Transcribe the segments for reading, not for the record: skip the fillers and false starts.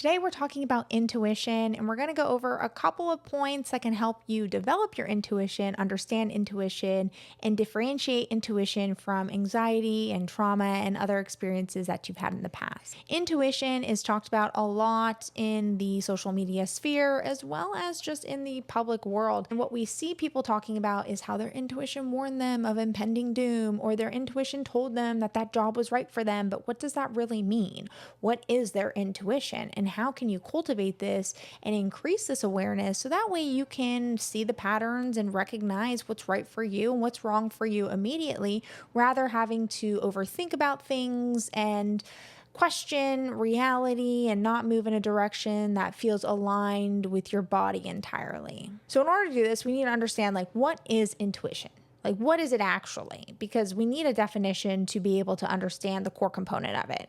Today we're talking about intuition, and we're going to go over a couple of points that can help you develop your intuition, understand intuition, and differentiate intuition from anxiety and trauma and other experiences that you've had in the past. Intuition is talked about a lot in the social media sphere as well as just in the public world. And what we see people talking about is how their intuition warned them of impending doom, or their intuition told them that that job was right for them. But what does that really mean? What is their intuition? And how can you cultivate this and increase this awareness so that way you can see the patterns and recognize what's right for you and what's wrong for you immediately, rather having to overthink about things and question reality and not move in a direction that feels aligned with your body entirely. So in order to do this, we need to understand, like, what is intuition? Like, what is it actually? Because we need a definition to be able to understand the core component of it.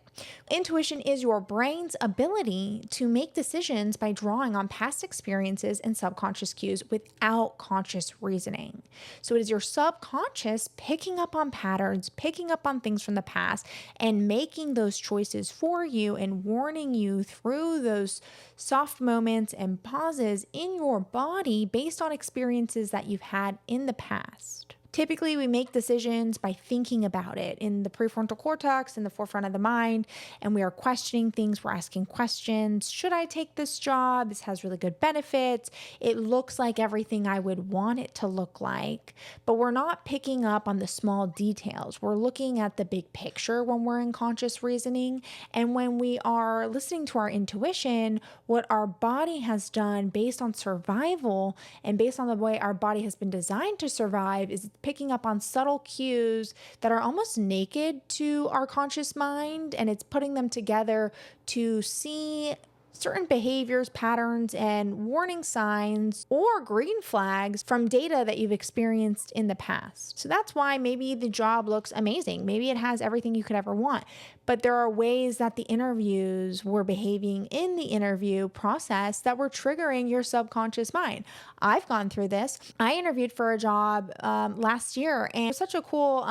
Intuition is your brain's ability to make decisions by drawing on past experiences and subconscious cues without conscious reasoning. So it is your subconscious picking up on patterns, picking up on things from the past, and making those choices for you and warning you through those soft moments and pauses in your body based on experiences that you've had in the past. Typically, we make decisions by thinking about it in the prefrontal cortex, in the forefront of the mind, and we are questioning things. We're asking questions. Should I take this job? This has really good benefits. It looks like everything I would want it to look like, but we're not picking up on the small details. We're looking at the big picture when we're in conscious reasoning. And when we are listening to our intuition, what our body has done based on survival and based on the way our body has been designed to survive is picking up on subtle cues that are almost naked to our conscious mind, and it's putting them together to see certain behaviors, patterns, and warning signs or green flags from data that you've experienced in the past. So that's why maybe the job looks amazing. Maybe it has everything you could ever want, but there are ways that the interviews were behaving in the interview process that were triggering your subconscious mind. I've gone through this. I interviewed for a job last year, and it was such a cool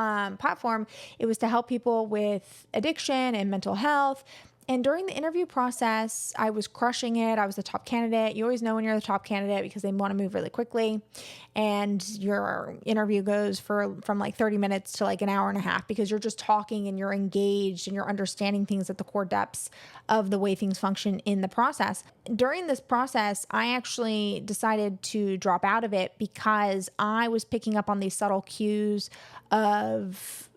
platform. It was to help people with addiction and mental health. And during the interview process, I was crushing it. I was the top candidate. You always know when you're the top candidate because they want to move really quickly. And your interview goes from like 30 minutes to like an hour and a half because you're just talking and you're engaged and you're understanding things at the core depths of the way things function in the process. During this process, I actually decided to drop out of it because I was picking up on these subtle cues of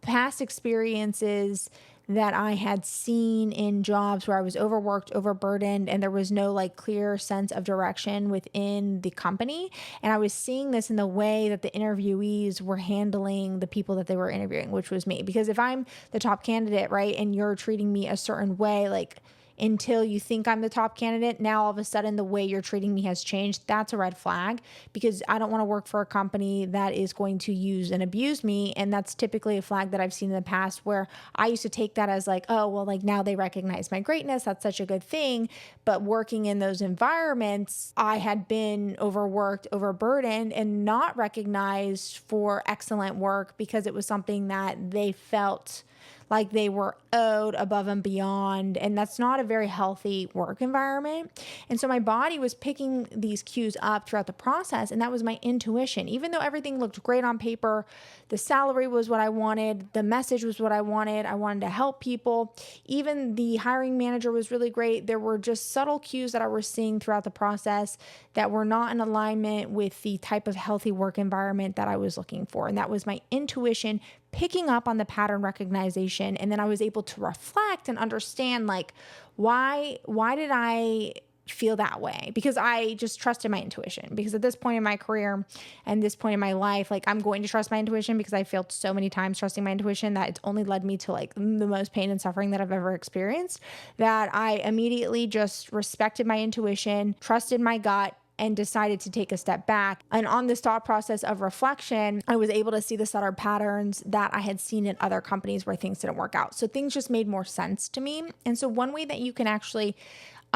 past experiences that I had seen in jobs where I was overworked, overburdened, and there was no like clear sense of direction within the company. And I was seeing this in the way that the interviewees were handling the people that they were interviewing, which was me. Because if I'm the top candidate, right, and you're treating me a certain way, like until you think I'm the top candidate, now all of a sudden the way you're treating me has changed. That's a red flag because I don't want to work for a company that is going to use and abuse me. And that's typically a flag that I've seen in the past where I used to take that as like, oh, well, like now they recognize my greatness. That's such a good thing. But working in those environments, I had been overworked, overburdened, and not recognized for excellent work because it was something that they felt like they were owed above and beyond. And that's not a very healthy work environment. And so my body was picking these cues up throughout the process. And that was my intuition. Even though everything looked great on paper, the salary was what I wanted, the message was what I wanted to help people. Even the hiring manager was really great. There were just subtle cues that I was seeing throughout the process that were not in alignment with the type of healthy work environment that I was looking for. And that was my intuition picking up on the pattern recognition. And then I was able to reflect and understand, like, why did I feel that way? Because I just trusted my intuition. Because at this point in my career and this point in my life, like, I'm going to trust my intuition because I failed so many times trusting my intuition that it's only led me to like the most pain and suffering that I've ever experienced, that I immediately just respected my intuition, trusted my gut, and decided to take a step back. And on this thought process of reflection, I was able to see the subtle patterns that I had seen in other companies where things didn't work out. So things just made more sense to me. And so one way that you can actually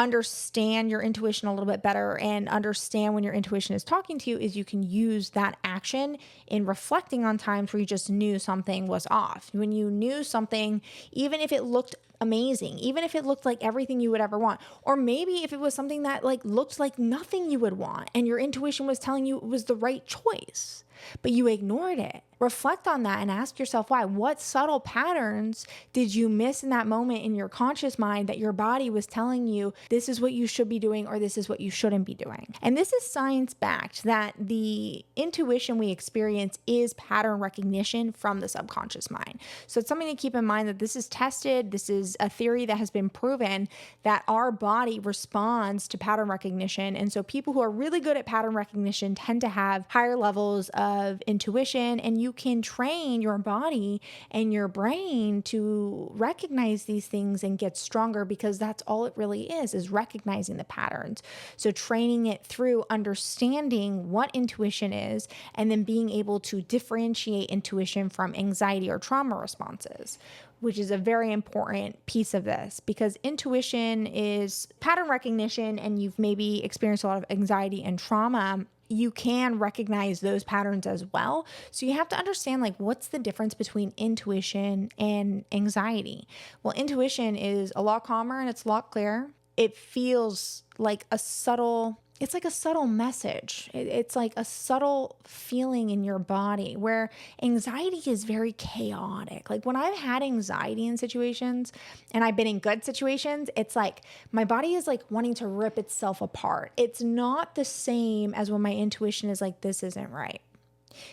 understand your intuition a little bit better and understand when your intuition is talking to you is you can use that action in reflecting on times where you just knew something was off. When you knew something, even if it looked amazing, even if it looked like everything you would ever want, or maybe if it was something that like looked like nothing you would want and your intuition was telling you it was the right choice, but you ignored it. Reflect on that and ask yourself why. What subtle patterns did you miss in that moment in your conscious mind that your body was telling you this is what you should be doing or this is what you shouldn't be doing? And this is science backed, that the intuition we experience is pattern recognition from the subconscious mind. So it's something to keep in mind that this is tested. This is a theory that has been proven that our body responds to pattern recognition. And so people who are really good at pattern recognition tend to have higher levels of intuition, and you can train your body and your brain to recognize these things and get stronger, because that's all it really is recognizing the patterns. So training it through understanding what intuition is and then being able to differentiate intuition from anxiety or trauma responses, which is a very important piece of this, because intuition is pattern recognition and you've maybe experienced a lot of anxiety and trauma. You can recognize those patterns as well. So you have to understand, like, what's the difference between intuition and anxiety? Well, intuition is a lot calmer and it's a lot clearer. It feels like it's like a subtle message. It's like a subtle feeling in your body, where anxiety is very chaotic. Like when I've had anxiety in situations and I've been in good situations, it's like my body is like wanting to rip itself apart. It's not the same as when my intuition is like, this isn't right.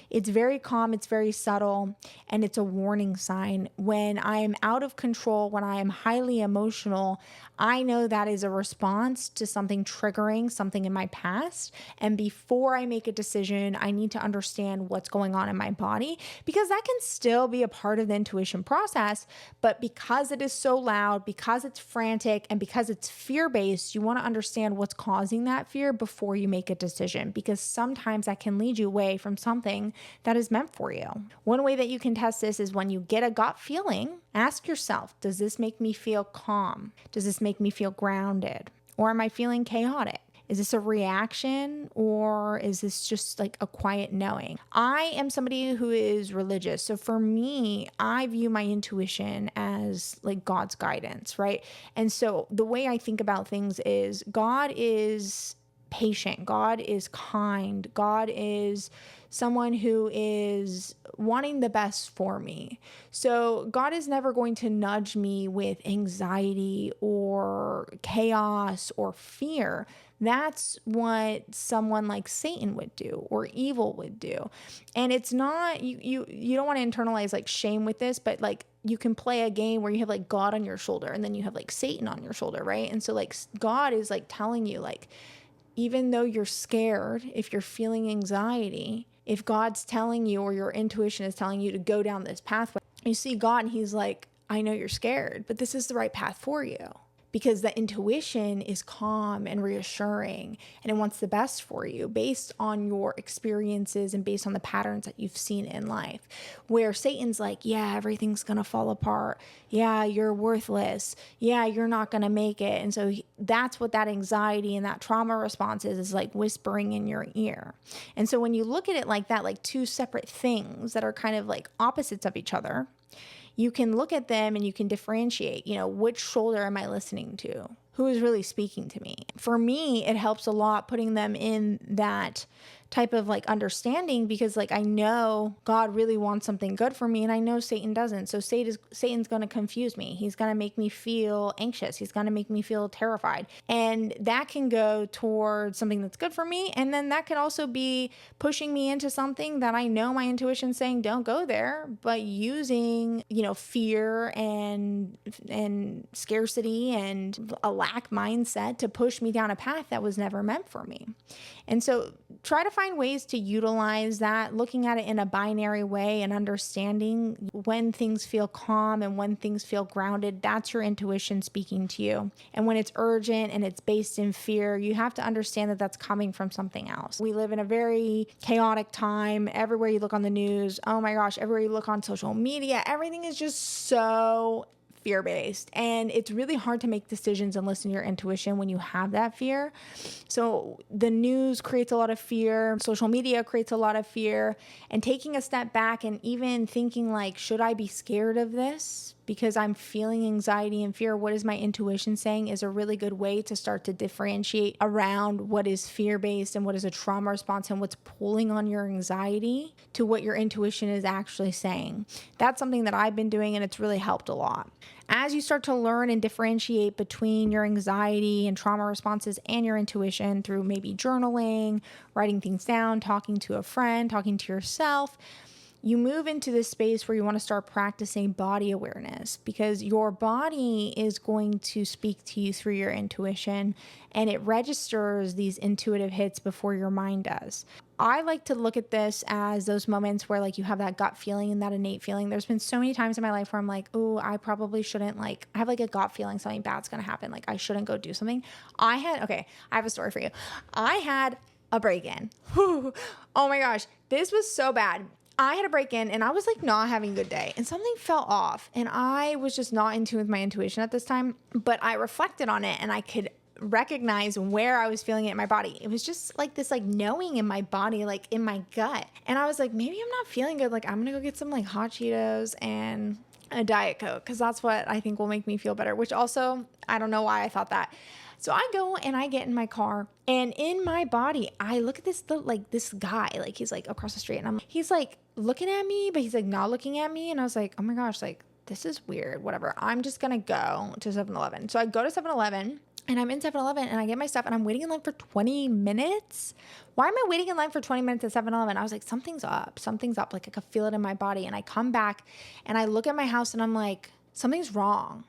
It's very calm, it's very subtle, and it's a warning sign. When I am out of control, when I am highly emotional, I know that is a response to something triggering something in my past. And before I make a decision, I need to understand what's going on in my body, because that can still be a part of the intuition process. But because it is so loud, because it's frantic, and because it's fear-based, you want to understand what's causing that fear before you make a decision, because sometimes that can lead you away from something that is meant for you. One way that you can test this is when you get a gut feeling, ask yourself, does this make me feel calm? Does this make me feel grounded? Or am I feeling chaotic? Is this a reaction, or is this just like a quiet knowing? I am somebody who is religious. So for me, I view my intuition as like God's guidance, right? And so the way I think about things is God is patient. God is kind. God is someone who is wanting the best for me. So God is never going to nudge me with anxiety or chaos or fear. That's what someone like Satan would do or evil would do. And it's not, you don't want to internalize like shame with this, but like you can play a game where you have like God on your shoulder and then you have like Satan on your shoulder, right? And so like God is like telling you, like, even though you're scared, if you're feeling anxiety, if God's telling you or your intuition is telling you to go down this pathway, you see God and he's like, I know you're scared, but this is the right path for you. Because the intuition is calm and reassuring, and it wants the best for you based on your experiences and based on the patterns that you've seen in life. Where Satan's like, yeah, everything's going to fall apart. Yeah, you're worthless. Yeah, you're not going to make it. And so that's what that anxiety and that trauma response is like whispering in your ear. And so when you look at it like that, like two separate things that are kind of like opposites of each other, you can look at them and you can differentiate, which shoulder am I listening to? Who is really speaking to me? For me, it helps a lot putting them in that type of like understanding, because like I know God really wants something good for me and I know Satan doesn't. So Satan's going to confuse me. He's going to make me feel anxious. He's going to make me feel terrified. And that can go towards something that's good for me. And then that could also be pushing me into something that I know my intuition's saying don't go there, but using, fear and scarcity and a lack mindset to push me down a path that was never meant for me. And so try to find ways to utilize that, looking at it in a binary way and understanding when things feel calm and when things feel grounded. That's your intuition speaking to you. And when it's urgent and it's based in fear, you have to understand that that's coming from something else. We live in a very chaotic time. Everywhere you look on the news, oh my gosh, everywhere you look on social media, everything is just so fear-based, and it's really hard to make decisions and listen to your intuition when you have that fear. So the news creates a lot of fear, social media creates a lot of fear, and taking a step back and even thinking like, should I be scared of this? Because I'm feeling anxiety and fear. What is my intuition saying is a really good way to start to differentiate around what is fear-based and what is a trauma response and what's pulling on your anxiety to what your intuition is actually saying. That's something that I've been doing, and it's really helped a lot. As you start to learn and differentiate between your anxiety and trauma responses and your intuition through maybe journaling, writing things down, talking to a friend, talking to yourself, you move into this space where you want to start practicing body awareness, because your body is going to speak to you through your intuition, and it registers these intuitive hits before your mind does. I like to look at this as those moments where like you have that gut feeling and that innate feeling. There's been so many times in my life where I'm like, oh, I probably shouldn't, like, I have like a gut feeling something bad's going to happen. Like I shouldn't go do something. I have a story for you. I had a break-in. Oh my gosh. This was so bad. I had a break-in and I was like not having a good day, and something fell off, and I was just not in tune with my intuition at this time, but I reflected on it and I could recognize where I was feeling it in my body. It was just like this like knowing in my body, like in my gut. And I was like, maybe I'm not feeling good. Like I'm gonna go get some like hot Cheetos and a Diet Coke, because that's what I think will make me feel better, which also, I don't know why I thought that. So I go and I get in my car, and in my body, I look at this guy, like he's like across the street, and he's like looking at me, but he's like not looking at me. And I was like, oh my gosh, like this is weird, whatever. I'm just going to go to 7-Eleven. So I go to 7-Eleven, and I'm in 7-Eleven, and I get my stuff, and I'm waiting in line for 20 minutes. Why am I waiting in line for 20 minutes at 7-Eleven? I was like, something's up. Like I could feel it in my body. And I come back and I look at my house and I'm like, something's wrong.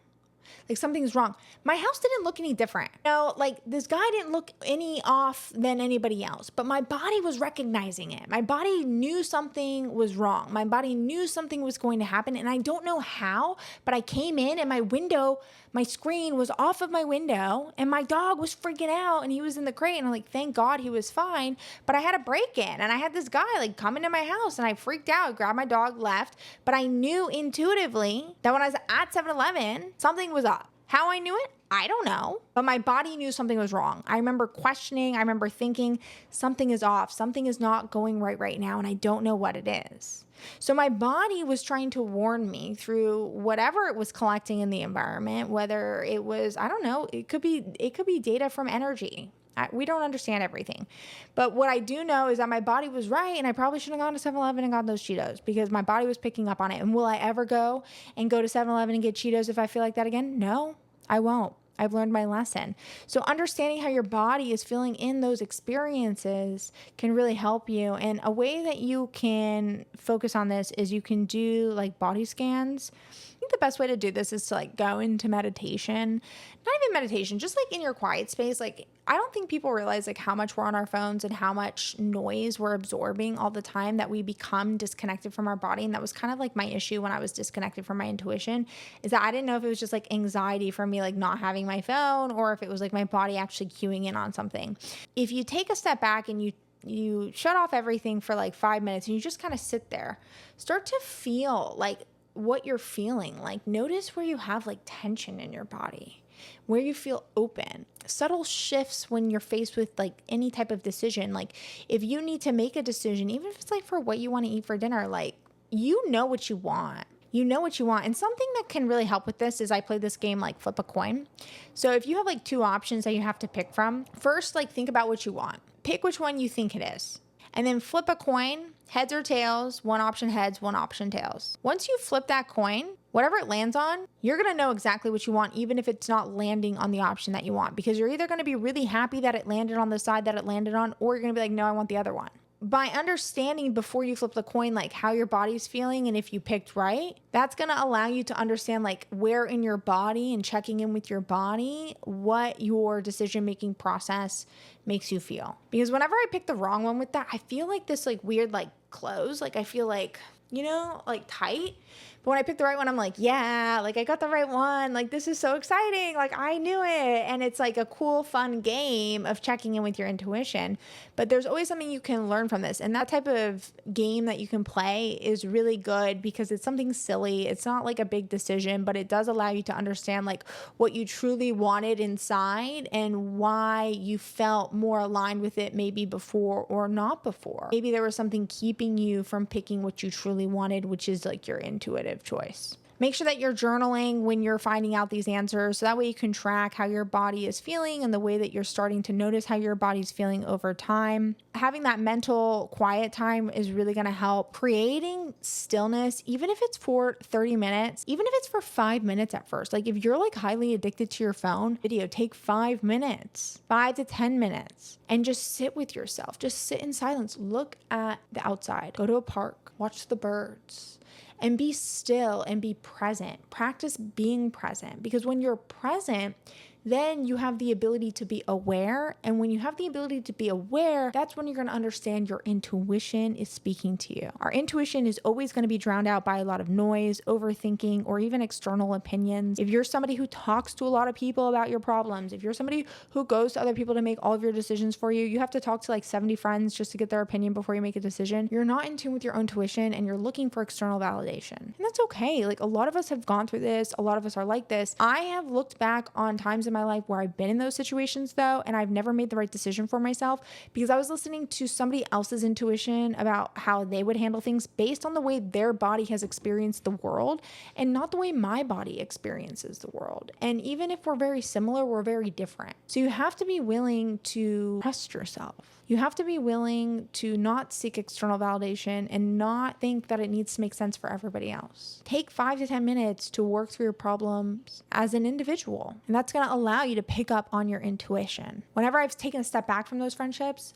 Like something's wrong. My house didn't look any different. Like this guy didn't look any off than anybody else, but my body was recognizing it. My body knew something was wrong. My body knew something was going to happen. And I don't know how, but I came in and my screen was off of my window, and my dog was freaking out, and he was in the crate, and I'm like, thank God he was fine. But I had a break-in, and I had this guy like come into my house, and I freaked out, grabbed my dog, left. But I knew intuitively that when I was at 7-Eleven, something was up. How I knew it? I don't know, but my body knew something was wrong. I remember questioning, I remember thinking something is off, something is not going right now, and I don't know what it is. So my body was trying to warn me through whatever it was collecting in the environment, whether it was, I don't know, it could be data from energy. We don't understand everything. But what I do know is that my body was right, and I probably should have gone to 7-Eleven and got those Cheetos, because my body was picking up on it. And will I ever go to 7-Eleven and get Cheetos if I feel like that again? No, I won't. I've learned my lesson. So understanding how your body is feeling in those experiences can really help you. And a way that you can focus on this is you can do like body scans. I think the best way to do this is to like go into meditation, not even meditation, just like in your quiet space. Like I don't think people realize like how much we're on our phones and how much noise we're absorbing all the time, that we become disconnected from our body. And that was kind of like my issue when I was disconnected from my intuition, is that I didn't know if it was just like anxiety from me like not having my phone, or if it was like my body actually cueing in on something. If you take a step back and you shut off everything for like 5 minutes and you just kind of sit there, start to feel like what you're feeling. Like notice where you have like tension in your body, where you feel open. Subtle shifts when you're faced with like any type of decision. Like if you need to make a decision, even if it's like for what you want to eat for dinner, like you know what you want. You know what you want. And something that can really help with this is I play this game like flip a coin. So if you have like 2 options that you have to pick from, first like think about what you want. Pick which one you think it is. And then flip a coin, heads or tails, one option heads, one option tails. Once you flip that coin, whatever it lands on, you're going to know exactly what you want, even if it's not landing on the option that you want, because you're either going to be really happy that it landed on the side that it landed on, or you're going to be like, no, I want the other one. By understanding before you flip the coin, like how your body's feeling and if you picked right, that's going to allow you to understand like where in your body, and checking in with your body, what your decision-making process makes you feel. Because whenever I pick the wrong one with that, I feel like this like weird like close, like I feel like, like tight. But when I pick the right one, I'm like, yeah, like I got the right one. Like this is so exciting. Like I knew it. And it's like a cool, fun game of checking in with your intuition. But there's always something you can learn from this. And that type of game that you can play is really good because it's something silly. It's not like a big decision, but it does allow you to understand like what you truly wanted inside and why you felt more aligned with it maybe before or not before. Maybe there was something keeping you from picking what you truly wanted, which is like your intuitive choice. Make sure that you're journaling when you're finding out these answers so that way you can track how your body is feeling and the way that you're starting to notice how your body's feeling over time. Having that mental quiet time is really going to help. Creating stillness, even if it's for 30 minutes, even if it's for 5 minutes at first. Like if you're like highly addicted to your phone, take 5 minutes, 5 to 10 minutes, and just sit with yourself. Just sit in silence. Look at the outside. Go to a park. Watch the birds. And be still and be present. Practice being present because when you're present, then you have the ability to be aware. And when you have the ability to be aware, that's when you're going to understand your intuition is speaking to you. Our intuition is always going to be drowned out by a lot of noise, overthinking, or even external opinions. If you're somebody who talks to a lot of people about your problems, if you're somebody who goes to other people to make all of your decisions for you, you have to talk to like 70 friends just to get their opinion before you make a decision. You're not in tune with your own intuition and you're looking for external validation. And that's okay. Like a lot of us have gone through this. A lot of us are like this. I have looked back on times in my life where I've been in those situations though, and I've never made the right decision for myself because I was listening to somebody else's intuition about how they would handle things based on the way their body has experienced the world and not the way my body experiences the world. And even if we're very similar, we're very different. So you have to be willing to trust yourself. You have to be willing to not seek external validation and not think that it needs to make sense for everybody else. Take 5 to 10 minutes to work through your problems as an individual. And that's going to allow you to pick up on your intuition. Whenever I've taken a step back from those friendships,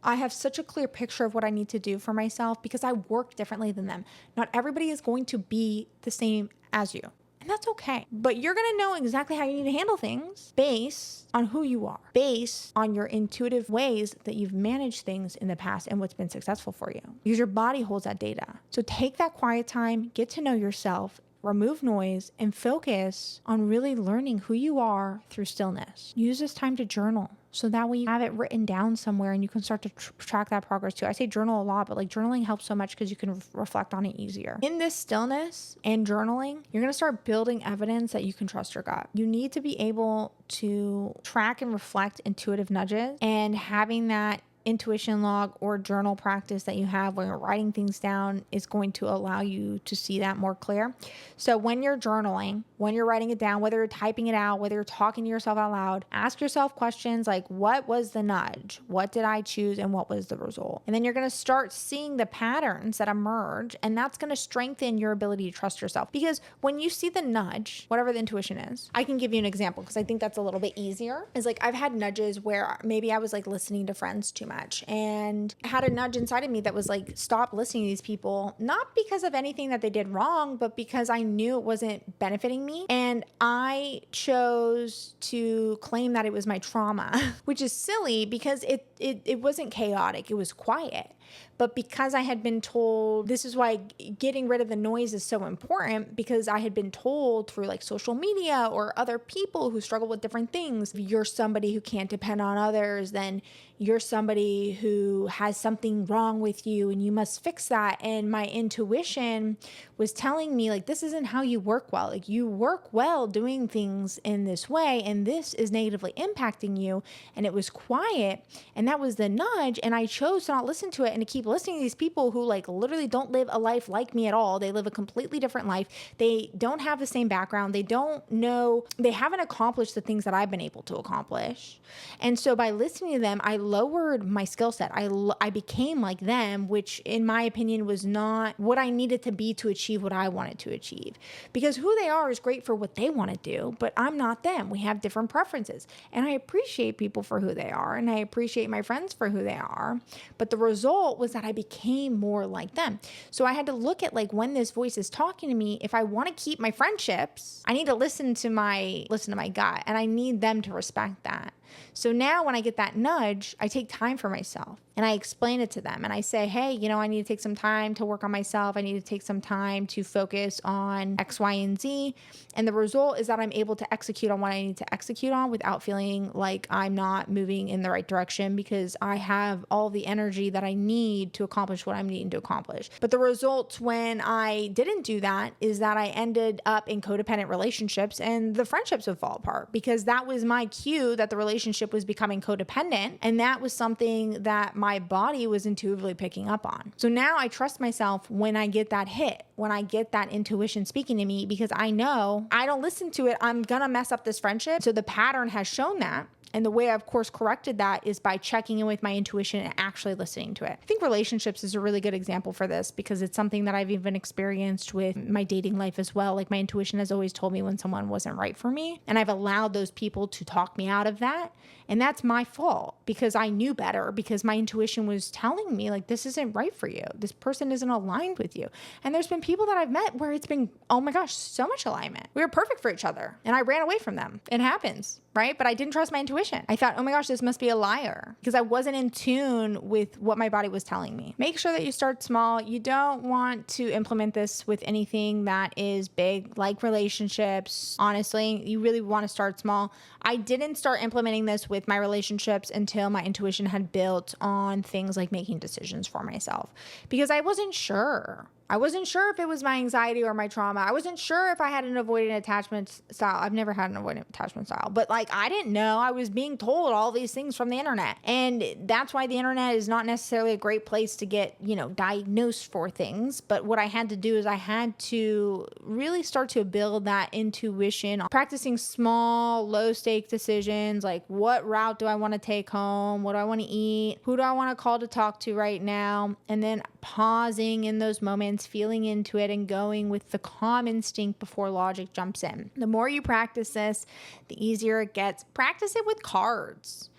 I have such a clear picture of what I need to do for myself because I work differently than them. Not everybody is going to be the same as you. And that's okay. But you're going to know exactly how you need to handle things based on who you are, based on your intuitive ways that you've managed things in the past and what's been successful for you. Because your body holds that data. So take that quiet time, get to know yourself, remove noise, and focus on really learning who you are through stillness. Use this time to journal. So that way you have it written down somewhere and you can start to track that progress too. I say journal a lot, but like journaling helps so much because you can reflect on it easier. In this stillness and journaling, you're going to start building evidence that you can trust your gut. You need to be able to track and reflect intuitive nudges, and having that intuition log or journal practice that you have when you're writing things down is going to allow you to see that more clear. So when you're journaling, when you're writing it down, whether you're typing it out, whether you're talking to yourself out loud, ask yourself questions like, what was the nudge? What did I choose? And what was the result? And then you're going to start seeing the patterns that emerge, and that's going to strengthen your ability to trust yourself. Because when you see the nudge, whatever the intuition is, I can give you an example because I think that's a little bit easier. Is like I've had nudges where maybe I was like listening to friends too much and had a nudge inside of me that was like, stop listening to these people, not because of anything that they did wrong, but because I knew it wasn't benefiting me. And I chose to claim that it was my trauma, which is silly because it wasn't chaotic. It was quiet. But because I had been told, this is why getting rid of the noise is so important, because I had been told through like social media or other people who struggle with different things, if you're somebody who can't depend on others, then you're somebody who has something wrong with you and you must fix that. And my intuition was telling me like, this isn't how you work well. Like you work well doing things in this way, and this is negatively impacting you. And it was quiet, and that was the nudge. And I chose to not listen to it and to keep listening to these people who like literally don't live a life like me at all. They live a completely different life. They don't have the same background. They don't know, they haven't accomplished the things that I've been able to accomplish. And so by listening to them, I lowered my skill set. I became like them, which in my opinion was not what I needed to be to achieve what I wanted to achieve. Because who they are is great for what they want to do, but I'm not them. We have different preferences. And I appreciate people for who they are, and I appreciate my friends for who they are. But the result was that I became more like them. So I had to look at like, when this voice is talking to me, if I want to keep my friendships, I need to listen to my gut, and I need them to respect that. So now when I get that nudge, I take time for myself and I explain it to them. And I say, hey, I need to take some time to work on myself. I need to take some time to focus on X, Y, and Z. And the result is that I'm able to execute on what I need to execute on without feeling like I'm not moving in the right direction, because I have all the energy that I need to accomplish what I'm needing to accomplish. But the result when I didn't do that is that I ended up in codependent relationships, and the friendships would fall apart because that was my cue that the relationship was becoming codependent. And that was something that my body was intuitively picking up on. So now I trust myself when I get that hit, when I get that intuition speaking to me, because I know I don't listen to it, I'm gonna mess up this friendship. So the pattern has shown that. And the way I, of course, corrected that is by checking in with my intuition and actually listening to it. I think relationships is a really good example for this because it's something that I've even experienced with my dating life as well. Like, my intuition has always told me when someone wasn't right for me, and I've allowed those people to talk me out of that. And that's my fault because I knew better, because my intuition was telling me, like, this isn't right for you. This person isn't aligned with you. And there's been people that I've met where it's been, oh my gosh, so much alignment. We were perfect for each other. And I ran away from them. It happens, right? But I didn't trust my intuition. I thought, oh my gosh, this must be a liar, because I wasn't in tune with what my body was telling me. Make sure that you start small. You don't want to implement this with anything that is big, like relationships. Honestly, you really want to start small. I didn't start implementing this with my relationships until my intuition had built on things like making decisions for myself, because I wasn't sure. I wasn't sure if it was my anxiety or my trauma. I wasn't sure if I had an avoidant attachment style. I've never had an avoidant attachment style, but I didn't know. I was being told all these things from the internet. And that's why the internet is not necessarily a great place to get, diagnosed for things. But what I had to do is I had to really start to build that intuition, practicing small, low stake decisions, like what route do I want to take home? What do I want to eat? Who do I want to call to talk to right now? And then pausing in those moments, feeling into it, and going with the calm instinct before logic jumps in. The more you practice this, the easier it gets. Practice it with cards.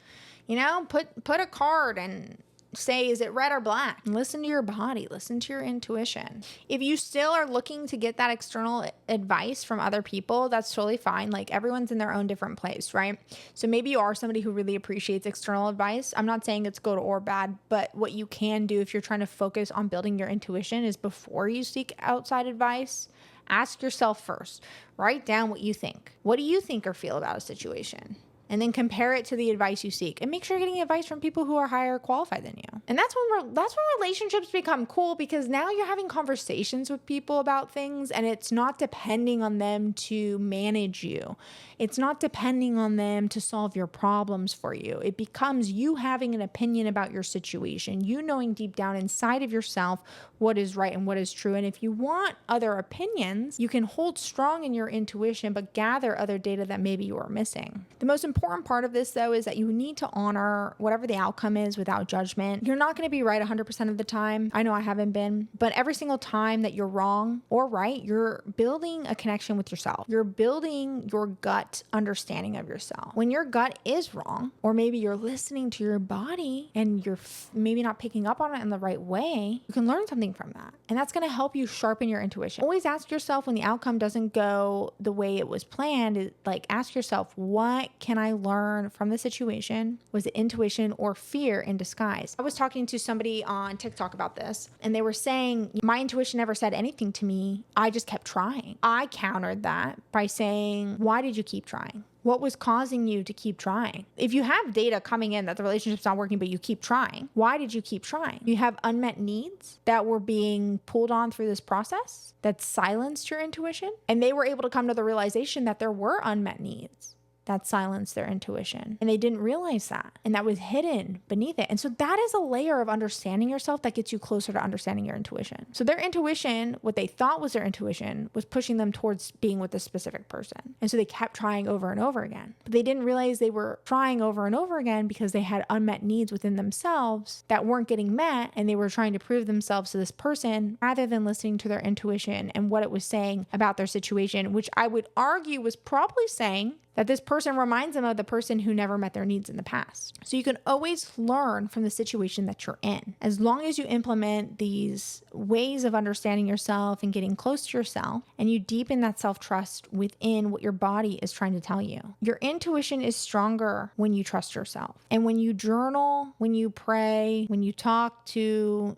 Put a card and say, is it red or black? Listen to your body. Listen to your intuition. If you still are looking to get that external advice from other people, that's totally fine. Like, everyone's in their own different place, right? So maybe you are somebody who really appreciates external advice. I'm not saying it's good or bad, but what you can do if you're trying to focus on building your intuition is, before you seek outside advice, ask yourself first. Write down what you think. What do you think or feel about a situation? And then compare it to the advice you seek, and make sure you're getting advice from people who are higher qualified than you. And that's when relationships become cool, because now you're having conversations with people about things, and it's not depending on them to manage you. It's not depending on them to solve your problems for you. It becomes you having an opinion about your situation, you knowing deep down inside of yourself what is right and what is true. And if you want other opinions, you can hold strong in your intuition, but gather other data that maybe you are missing. The most important part of this, though, is that you need to honor whatever the outcome is without judgment. You're not going to be right 100% of the time. I know I haven't been, but every single time that you're wrong or right, you're building a connection with yourself. You're building your gut understanding of yourself. When your gut is wrong, or maybe you're listening to your body and you're maybe not picking up on it in the right way, you can learn something from that. And that's going to help you sharpen your intuition. Always ask yourself, when the outcome doesn't go the way it was planned, ask yourself, what can I learn from the situation? Was it intuition or fear in disguise? I was talking to somebody on TikTok about this, and they were saying, my intuition never said anything to me. I just kept trying. I countered that by saying, why did you keep trying? What was causing you to keep trying? If you have data coming in that the relationship's not working, but you keep trying, why did you keep trying? You have unmet needs that were being pulled on through this process that silenced your intuition. And they were able to come to the realization that there were unmet needs that silenced their intuition. And they didn't realize that. And that was hidden beneath it. And so that is a layer of understanding yourself that gets you closer to understanding your intuition. So their intuition, what they thought was their intuition, was pushing them towards being with this specific person. And so they kept trying over and over again. But they didn't realize they were trying over and over again because they had unmet needs within themselves that weren't getting met. And they were trying to prove themselves to this person rather than listening to their intuition and what it was saying about their situation, which I would argue was probably saying that this person reminds them of the person who never met their needs in the past. So you can always learn from the situation that you're in. As long as you implement these ways of understanding yourself and getting close to yourself, and you deepen that self-trust within what your body is trying to tell you. Your intuition is stronger when you trust yourself. And when you journal, when you pray, when you talk to,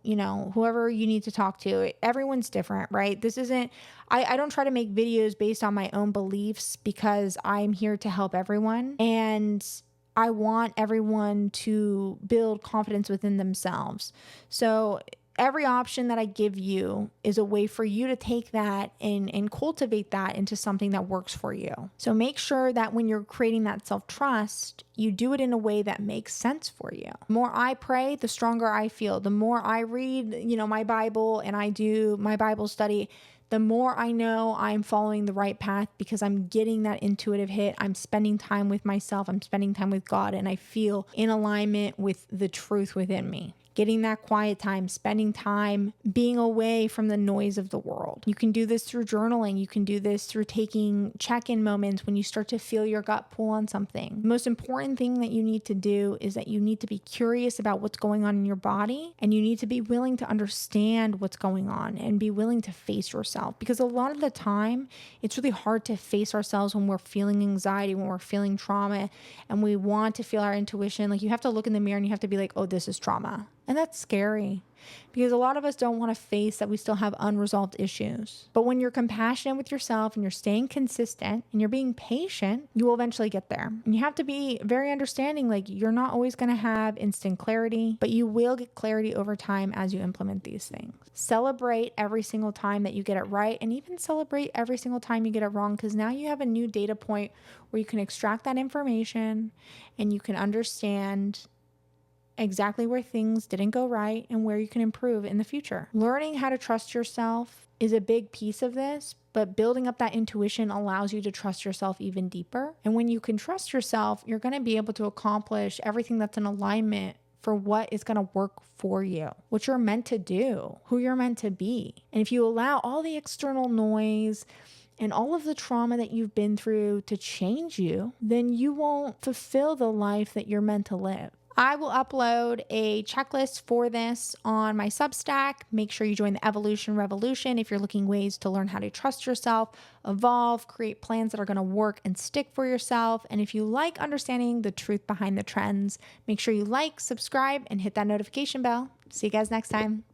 whoever you need to talk to, everyone's different, right? This isn't, I don't try to make videos based on my own beliefs because I'm here to help everyone. And I want everyone to build confidence within themselves. So every option that I give you is a way for you to take that and cultivate that into something that works for you. So make sure that when you're creating that self-trust, you do it in a way that makes sense for you. The more I pray, the stronger I feel. The more I read, my Bible and I do my Bible study, the more I know I'm following the right path because I'm getting that intuitive hit. I'm spending time with myself. I'm spending time with God, and I feel in alignment with the truth within me. Getting that quiet time, spending time being away from the noise of the world. You can do this through journaling. You can do this through taking check-in moments when you start to feel your gut pull on something. The most important thing that you need to do is that you need to be curious about what's going on in your body, and you need to be willing to understand what's going on and be willing to face yourself. Because a lot of the time, it's really hard to face ourselves when we're feeling anxiety, when we're feeling trauma, and we want to feel our intuition. Like, you have to look in the mirror and you have to be like, oh, this is trauma. And that's scary because a lot of us don't want to face that we still have unresolved issues. But when you're compassionate with yourself and you're staying consistent and you're being patient, you will eventually get there. And you have to be very understanding. Like, you're not always going to have instant clarity, but you will get clarity over time as you implement these things. Celebrate every single time that you get it right, and even celebrate every single time you get it wrong, because now you have a new data point where you can extract that information and you can understand exactly where things didn't go right and where you can improve in the future. Learning how to trust yourself is a big piece of this, but building up that intuition allows you to trust yourself even deeper. And when you can trust yourself, you're going to be able to accomplish everything that's in alignment for what is going to work for you, what you're meant to do, who you're meant to be. And if you allow all the external noise and all of the trauma that you've been through to change you, then you won't fulfill the life that you're meant to live. I will upload a checklist for this on my Substack. Make sure you join the Evolution Revolution if you're looking ways to learn how to trust yourself, evolve, create plans that are going to work and stick for yourself. And if you like understanding the truth behind the trends, make sure you like, subscribe, and hit that notification bell. See you guys next time.